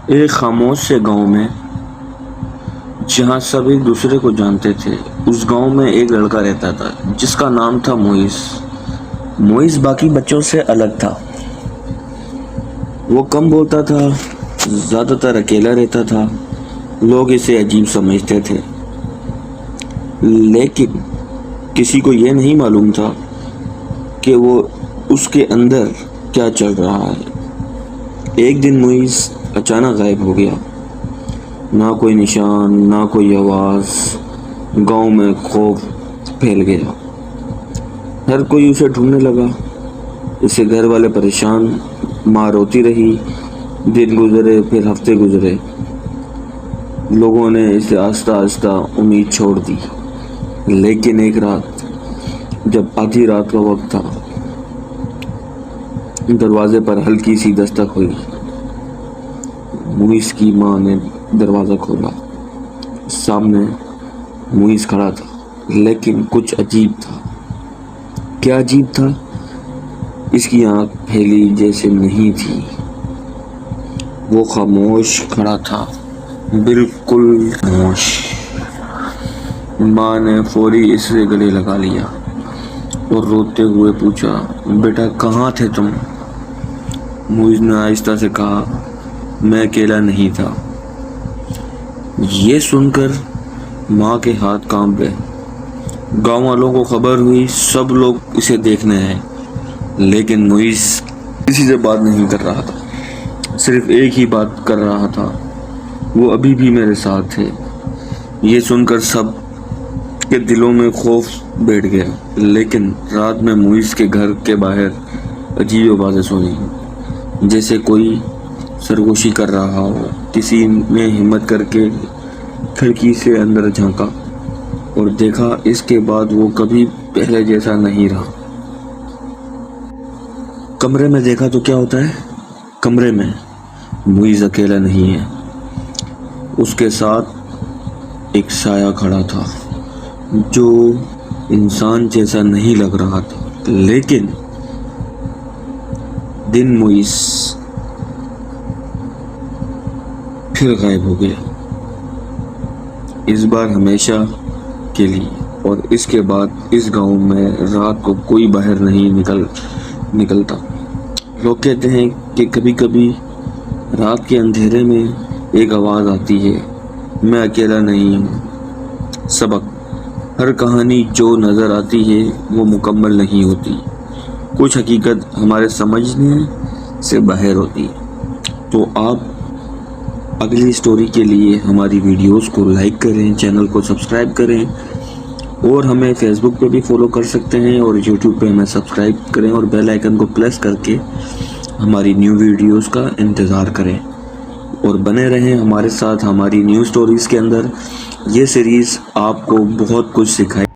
ایک خاموش سے گاؤں میں جہاں سب ایک دوسرے کو جانتے تھے، اس گاؤں میں ایک لڑکا رہتا تھا جس کا نام تھا موئز۔ موئز باقی بچوں سے الگ تھا۔ وہ کم بولتا تھا، زیادہ تر اکیلا رہتا تھا۔ لوگ اسے عجیب سمجھتے تھے، لیکن کسی کو یہ نہیں معلوم تھا کہ وہ اس کے اندر کیا چل رہا ہے۔ ایک دن موئز اچانک غائب ہو گیا، نہ کوئی نشان، نہ کوئی آواز۔ گاؤں میں خوف پھیل گیا، ہر کوئی اسے ڈھونڈنے لگا۔ اس سے گھر والے پریشان، ماں روتی رہی۔ دن گزرے، پھر ہفتے گزرے، لوگوں نے اسے آہستہ آہستہ امید چھوڑ دی۔ لیکن ایک رات، جب آدھی رات کا وقت تھا، دروازے پر ہلکی سی دستک ہوئی۔ موئز کی ماں نے دروازہ کھولا۔ سامنے موئز کھڑا تھا، لیکن کچھ عجیب تھا۔ کیا عجیب تھا؟ اس کی آنکھ پھیلی جیسے نہیں تھی۔ وہ خاموش کھڑا تھا، بالکل خاموش۔ ماں نے فوری اس سے گلے لگا لیا اور روتے ہوئے پوچھا، بیٹا کہاں تھے تم؟ موئز نے آہستہ سے کہا، میں اکیلا نہیں تھا۔ یہ سن کر ماں کے ہاتھ کانپ گئے۔ گاؤں والوں کو خبر ہوئی، سب لوگ اسے دیکھنے آئے، لیکن موئز کسی سے بات نہیں کر رہا تھا، صرف ایک ہی بات کر رہا تھا، وہ ابھی بھی میرے ساتھ تھے۔ یہ سن کر سب کے دلوں میں خوف بیٹھ گیا۔ لیکن رات میں موئز کے گھر کے باہر عجیب آوازیں سنی، جیسے کوئی سرگوشی کر رہا ہو۔ کسی نے ہمت کر کے کھڑکی سے اندر جھانکا اور دیکھا۔ اس کے بعد وہ کبھی پہلے جیسا نہیں رہا۔ کمرے میں دیکھا تو کیا ہوتا ہے؟ کمرے میں موئز اکیلا نہیں ہے، اس کے ساتھ ایک سایہ کھڑا تھا جو انسان جیسا نہیں لگ رہا تھا۔ لیکن دن موئز پھر غائب ہو گیا، اس بار ہمیشہ کے لیے۔ اور اس کے بعد اس گاؤں میں رات کو کوئی باہر نہیں نکلتا۔ لوگ کہتے ہیں کہ کبھی کبھی رات کے اندھیرے میں ایک آواز آتی ہے، میں اکیلا نہیں ہوں۔ سبق: ہر کہانی جو نظر آتی ہے وہ مکمل نہیں ہوتی، کچھ حقیقت ہمارے سمجھنے سے باہر ہوتی ہے۔ تو آپ اگلی سٹوری کے لیے ہماری ویڈیوز کو لائک کریں، چینل کو سبسکرائب کریں، اور ہمیں فیس بک پہ بھی فالو کر سکتے ہیں، اور یوٹیوب پہ ہمیں سبسکرائب کریں اور بیل آئیکن کو پریس کر کے ہماری نیو ویڈیوز کا انتظار کریں اور بنے رہیں ہمارے ساتھ ہماری نیو سٹوریز کے اندر۔ یہ سیریز آپ کو بہت کچھ سکھائے۔